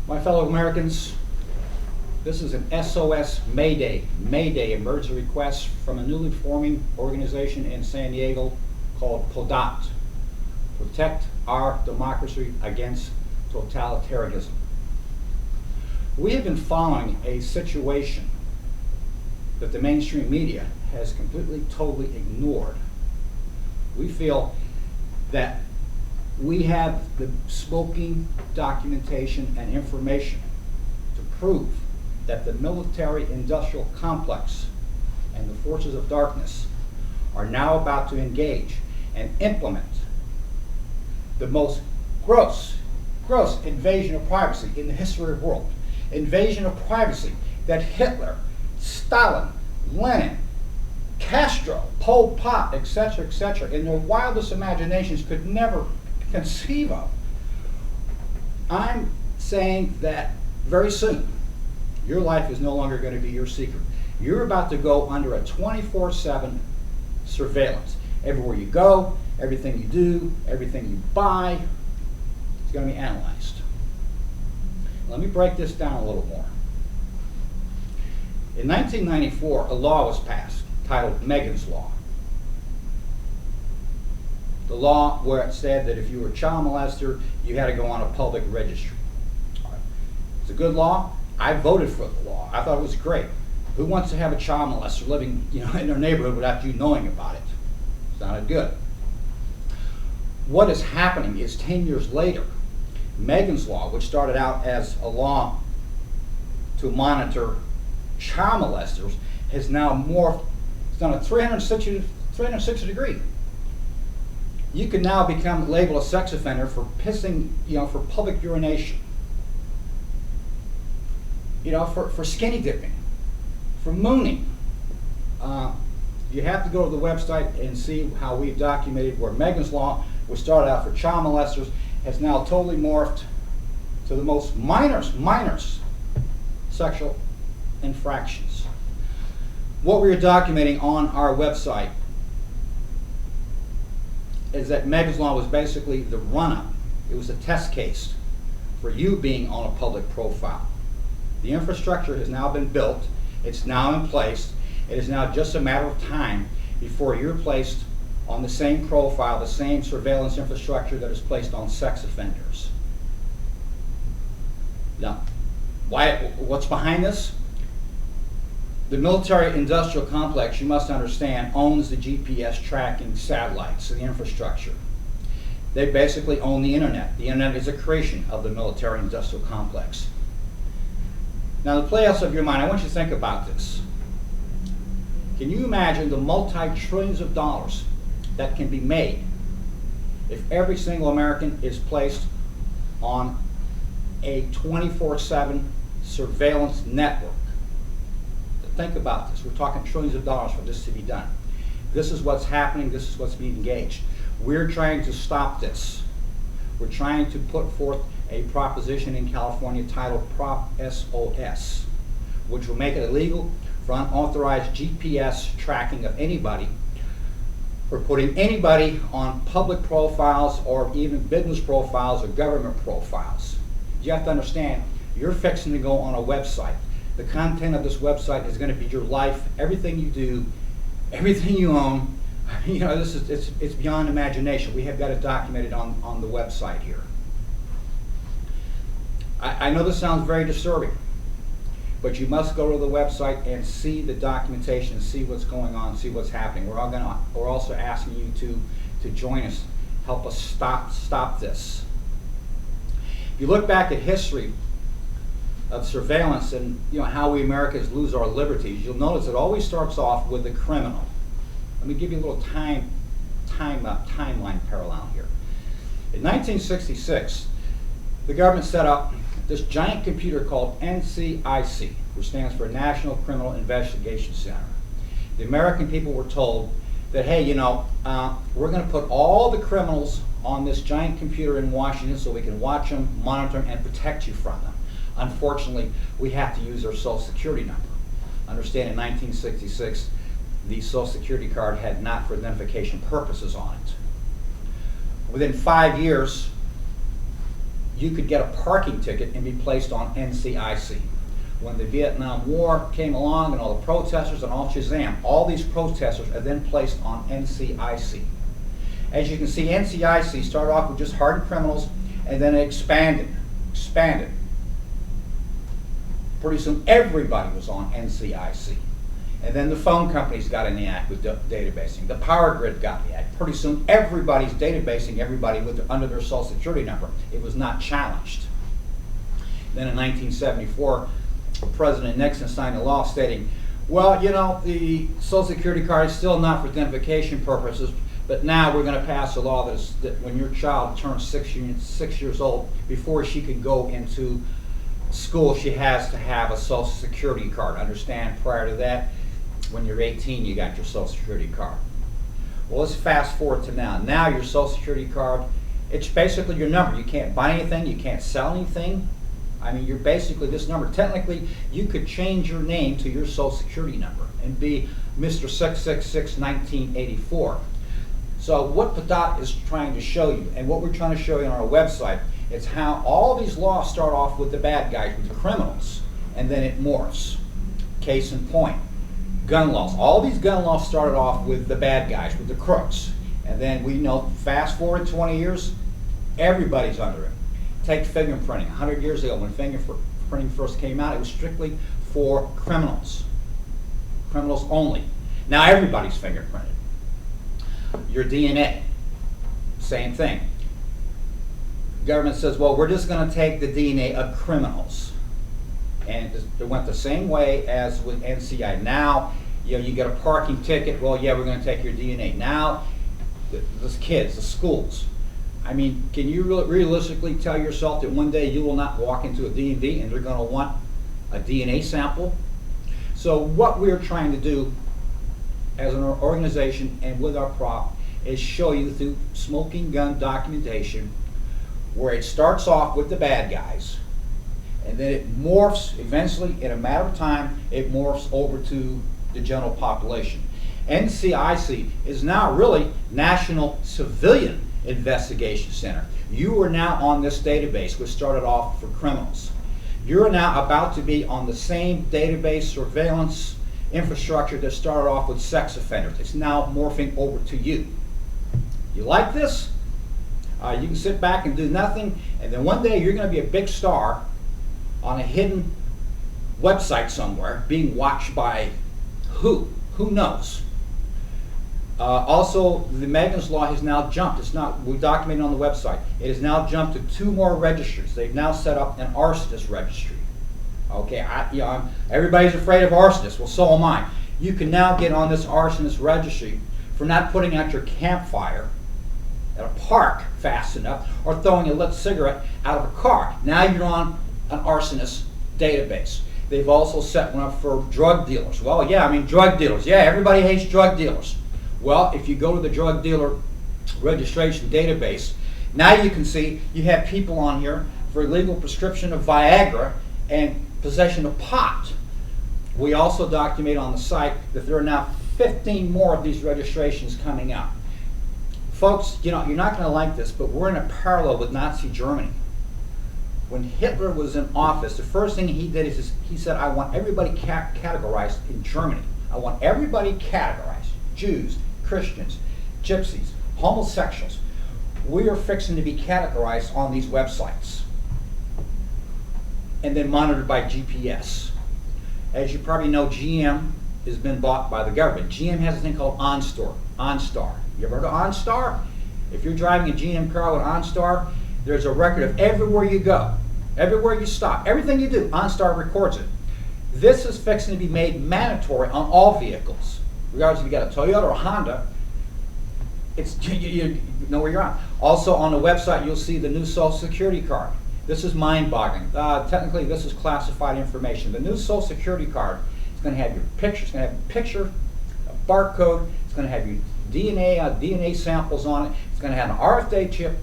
My fellow Americans, this is an SOS Mayday emergency request from a newly forming organization in San Diego called PODOT, Protect Our Democracy Against Totalitarianism. We have been following a situation that the mainstream media has completely, totally ignored. We feel that we have the smoking documentation and information to prove that the military-industrial complex and the forces of darkness are now about to engage and implement the most gross invasion of privacy in the history of the world. Invasion of privacy that Hitler, Stalin, Lenin, Castro, Pol Pot, etc., in their wildest imaginations could never conceive of. I'm saying that very soon, your life is no longer going to be your secret. You're about to go under a 24/7 surveillance. Everywhere you go, everything you do, everything you buy, is going to be analyzed. Let me break this down a little more. In 1994, a law was passed titled Megan's Law. The law where it said that if you were a child molester, you had to go on a public registry. All right. It's a good law. I voted for the law. I thought it was great. Who wants to have a child molester living, in their neighborhood without you knowing about it? Sounded good. What is happening is 10 years later, Megan's Law, which started out as a law to monitor child molesters, has now morphed. It's done a 360 degree. You can now become labeled a sex offender for pissing, for public urination, for skinny dipping, for mooning. You have to go to the website and see how we've documented where Megan's Law, which started out for child molesters, has now totally morphed to the most minor sexual infractions. What we are documenting on our website is that Megan's Law was basically the run-up. It was a test case for you being on a public profile. The infrastructure has now been built. It's now in place. It is now just a matter of time before you're placed on the same profile, the same surveillance infrastructure that is placed on sex offenders. Now, what's behind this? The military-industrial complex, you must understand, owns the GPS tracking satellites and the infrastructure. They basically own the internet. The internet is a creation of the military-industrial complex. Now, the playhouse of your mind, I want you to think about this. Can you imagine the multi-trillions of dollars that can be made if every single American is placed on a 24/7 surveillance network? Think about this. We're talking trillions of dollars for this to be done. This is what's happening. This is what's being engaged. We're trying to stop this. We're trying to put forth a proposition in California titled Prop SOS, which will make it illegal for unauthorized GPS tracking of anybody, for putting anybody on public profiles or even business profiles or government profiles. You have to understand, you're fixing to go on a website. The content of this website is going to be your life, everything you do, everything you own. It's beyond imagination. We have got it documented on the website here. I know this sounds very disturbing, but you must go to the website and see the documentation, see what's going on, see what's happening. We're also asking you to join us, help us stop this. If you look back at history of surveillance and how we Americans lose our liberties, you'll notice it always starts off with the criminal. Let me give you a little timeline parallel here. In 1966, the government set up this giant computer called NCIC, which stands for National Criminal Investigation Center. The American people were told that, hey, we're going to put all the criminals on this giant computer in Washington so we can watch them, monitor them, and protect you from them. Unfortunately, we have to use their Social Security number. Understand, in 1966, the Social Security card had not for identification purposes on it. Within 5 years, you could get a parking ticket and be placed on NCIC. When the Vietnam War came along and all the protesters and all Shazam, all these protesters are then placed on NCIC. As you can see, NCIC started off with just hardened criminals, and then it expanded. Pretty soon everybody was on NCIC. And then the phone companies got in the act with databasing. The power grid got in the act. Pretty soon everybody's databasing everybody under their social security number. It was not challenged. Then in 1974, President Nixon signed a law stating, well, you know, the social security card is still not for identification purposes, but now we're going to pass a law that when your child turns 6 years old, before she can go into school, she has to have a social security card. Understand, prior to that, when you're 18, you got your social security card. Well, let's fast forward to now. Now your social security card, it's basically your number. You can't buy anything, you can't sell anything. I mean, you're basically this number. Technically, you could change your name to your social security number and be Mr. 666 1984. So what PDOT is trying to show you, and what we're trying to show you on our website, is how all these laws start off with the bad guys, with the criminals, and then it morphs. Case in point, gun laws. All these gun laws started off with the bad guys, with the crooks. And then we know, fast forward 20 years, everybody's under it. Take fingerprinting. 100 years ago, when fingerprinting first came out, it was strictly for criminals. Criminals only. Now everybody's fingerprinted. Your DNA, same thing. The government says, well, we're just going to take the DNA of criminals. And it went the same way as with NCI. Now, you know, you get a parking ticket, well, yeah, we're going to take your DNA. Now, the kids, the schools, I mean, can you realistically tell yourself that one day you will not walk into a DMV and they're going to want a DNA sample? So what we're trying to do as an organization and with our prop is show you through smoking gun documentation where it starts off with the bad guys, and then it morphs eventually, in a matter of time, it morphs over to the general population. NCIC is now really National Civilian Investigation Center. You are now on this database, which started off for criminals. You're now about to be on the same database surveillance infrastructure that started off with sex offenders. It's now morphing over to you. You like this? You can sit back and do nothing, and then one day you're going to be a big star on a hidden website somewhere, being watched by who? Who knows? Also, the Megan's Law has now jumped. It's not, we documented on the website. It has now jumped to 2 more registries. They've now set up an arsonist registry. Okay, everybody's afraid of arsonists. Well, so am I. You can now get on this arsonist registry for not putting out your campfire at a park fast enough, or throwing a lit cigarette out of a car. Now you're on an arsonist database. They've also set one up for drug dealers. Well, yeah, I mean, drug dealers. Yeah, everybody hates drug dealers. Well, if you go to the drug dealer registration database, now you can see you have people on here for illegal prescription of Viagra and possession of pot. We also document on the site that there are now 15 more of these registrations coming out. Folks, you know, you're not going to like this, but we're in a parallel with Nazi Germany. When Hitler was in office, the first thing he did is he said, I want everybody categorized in Germany. I want everybody categorized. Jews, Christians, gypsies, homosexuals. We are fixing to be categorized on these websites and then monitored by GPS. As you probably know, GM has been bought by the government. GM has a thing called OnStar. You ever heard of OnStar? If you're driving a GM car with OnStar, there's a record of everywhere you go, everywhere you stop, everything you do, OnStar records it. This is fixing to be made mandatory on all vehicles. Regardless if you got a Toyota or a Honda, you know where you're on. Also on the website, you'll see the new Social Security card. This is mind-boggling. Technically, this is classified information. The new Social Security card is going to have your picture. It's going to have a picture, a barcode. It's going to have your DNA samples on it. It's going to have an RFID chip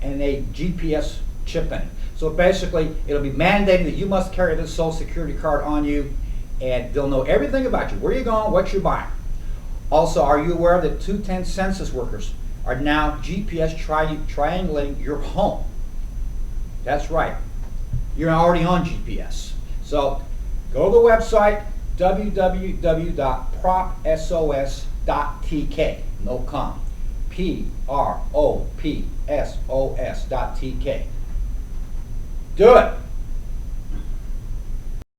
and a GPS chip in it. So basically, it'll be mandated that you must carry this Social Security card on you, and they'll know everything about you, where you're going, what you're buying. Also, are you aware that 210 census workers are now GPS triangulating your home? That's right. You're already on GPS. So go to the website www.propsos.tk. No com. PROPSOS.tk. Do it.